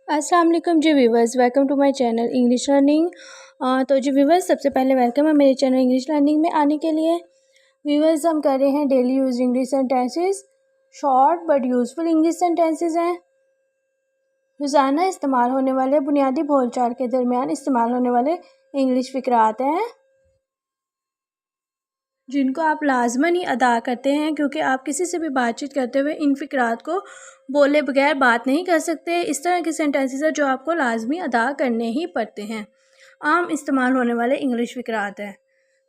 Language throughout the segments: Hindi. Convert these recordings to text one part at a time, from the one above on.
अस्सलाम वालेकुम जी viewers, welcome to my channel English learning. तो जी व्यूवर्स, सबसे पहले वेलकम है मेरे चैनल इंग्लिश लर्निंग में आने के लिए। व्यूवर्स, हम कर रहे हैं daily use English sentences. Short but useful English sentences हैं। रोज़ाना इस्तेमाल होने वाले बुनियादी बोलचाल के दरमियान इस्तेमाल होने वाले इंग्लिश फ़िक्रात हैं जिनको आप लाजमन ही अदा करते हैं, क्योंकि आप किसी से भी बातचीत करते हुए इन फ़िक्रात को बोले बगैर बात नहीं कर सकते। इस तरह के सेंटेंसेस हैं जो आपको लाजमी अदा करने ही पड़ते हैं। आम इस्तेमाल होने वाले इंग्लिश फ़िक्रात हैं।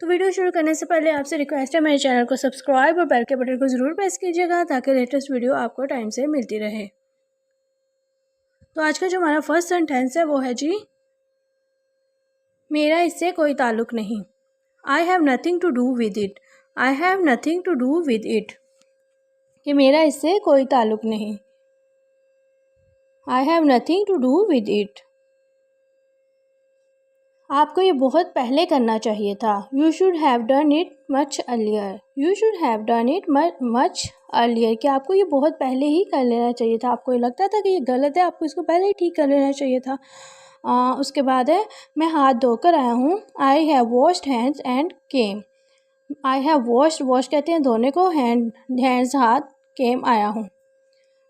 तो वीडियो शुरू करने से पहले आपसे रिक्वेस्ट है, मेरे चैनल को सब्सक्राइब और बेल के बटन को ज़रूर प्रेस कीजिएगा ताकि लेटेस्ट वीडियो आपको टाइम से मिलती रहे। तो आज का जो हमारा फर्स्ट सेंटेंस है वो है जी, मेरा इससे कोई ताल्लुक़ नहीं। I have nothing to do with it. I have nothing to do with it, कि मेरा इससे कोई ताल्लुक़ नहीं। I have nothing to do with it. आपको ये बहुत पहले करना चाहिए था। You should have done it much earlier. You should have done it much earlier, कि आपको ये बहुत पहले ही कर लेना चाहिए था। आपको ये लगता था कि ये गलत है, आपको इसको पहले ही ठीक कर लेना चाहिए था। उसके बाद है, मैं हाथ धोकर आया हूँ। I have washed hands and came. I have washed, wash कहते हैं धोने को, हैंड्स हाथ, केम आया हूँ।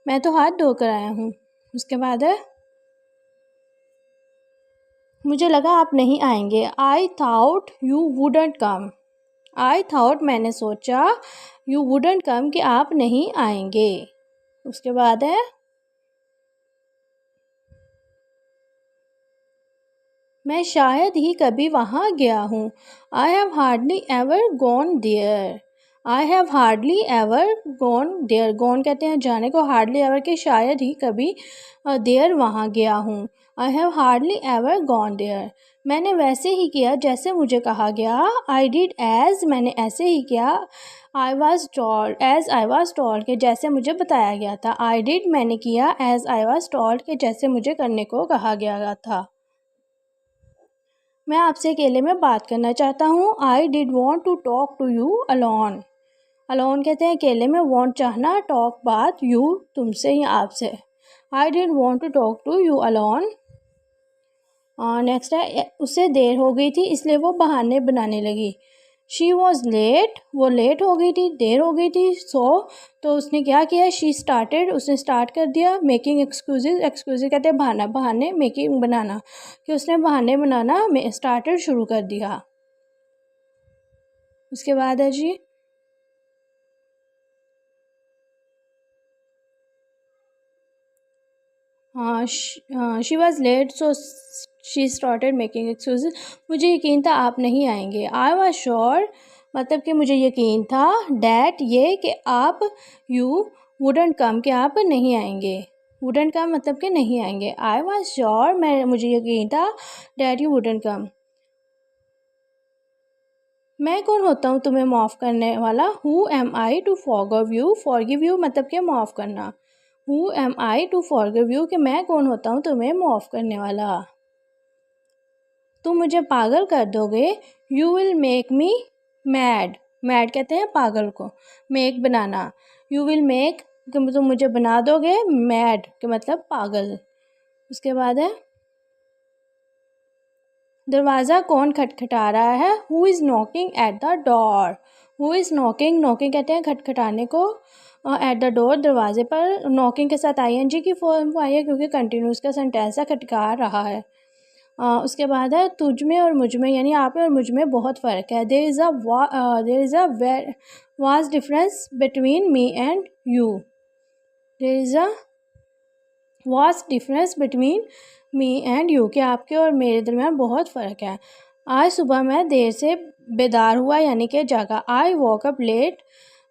मैं तो हाथ धोकर आया हूँ। उसके बाद है, मुझे लगा आप नहीं आएंगे। I thought you wouldn't come. I thought, मैंने सोचा, यू वुडंट कम, कि आप नहीं आएंगे। उसके बाद है, मैं शायद ही कभी वहाँ गया हूँ। I have hardly ever gone there. I have hardly ever gone there, gone कहते हैं जाने को, हार्डली एवर के शायद ही कभी देयर वहाँ गया हूँ। I have hardly ever gone there, मैंने वैसे ही किया जैसे मुझे कहा गया। आई डिड एज, मैंने ऐसे ही किया। I was told, as I was told, के जैसे मुझे बताया गया था। आई डिड, मैंने किया। एज आई वॉज टोल्ड, के जैसे मुझे करने को कहा गया था। मैं आपसे अकेले में बात करना चाहता हूँ। I did want to talk to you alone. Alone कहते हैं अकेले में, वॉन्ट चाहना, टॉक बात, यू तुमसे या आपसे। I did want to talk to you alone. Next है, उसे देर हो गई थी इसलिए वो बहाने बनाने लगी। शी वॉज लेट, वो लेट हो गई थी, देर हो गई थी। तो उसने क्या किया, शी स्टार्टेड, उसने स्टार्ट कर दिया। मेकिंग एक्सक्यूजेज, एक्सक्यूजेज कहते हैं बहाना, बहाने, मेकिंग बनाना, कि उसने बहाने बनाना स्टार्टेड शुरू कर दिया। उसके बाद है जी, she was late so she started making excuses, मुझे यकीन था आप नहीं आएंगे। आई वॉज श्योर, मतलब कि मुझे यकीन था। डैट, ये कि आप, यू वुडंट कम, कि आप नहीं आएंगे। वुडंट कम मतलब कि नहीं आएंगे। आई वॉज श्योर, मुझे यकीन था। That you wouldn't come. मैं कौन होता हूँ तुम्हें माफ़ करने वाला। Who am I to forgive you. Forgive you मतलब कि माफ़ करना। Who am I to forgive you, कि मैं कौन होता हूँ तुम्हें माफ़ करने वाला। तुम मुझे पागल कर दोगे। You will make me mad. Mad कहते हैं पागल को, make banana. You will make, कि तुम मुझे बना दोगे, मैड के मतलब पागल। उसके बाद है, दरवाज़ा कौन खटखटा रहा है। Who is knocking at the door. Who is knocking, knocking कहते हैं खटखटाने को, एट द डोर दरवाजे पर। नॉकिंग के साथ आईएनजी की फॉर्म आई है क्योंकि कंटिन्यूस का सेंटेंस है, खटका रहा है। उसके बाद है, तुझ में और मुझ में, यानी आप में और मुझ में बहुत फ़र्क है। There is a vast difference between me and you. There is a vast difference between me and you, कि आपके और मेरे दरमियान बहुत फ़र्क है। आज सुबह मैं देर से बेदार हुआ, यानी कि जागा। I walk up let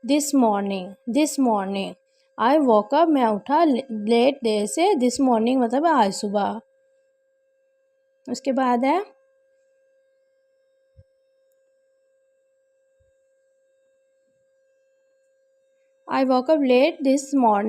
this morning. This morning, I walk up, मैं उठा, लेट देर से, दिस मॉर्निंग मतलब आज सुबह। उसके बाद है, I walk up let this morning.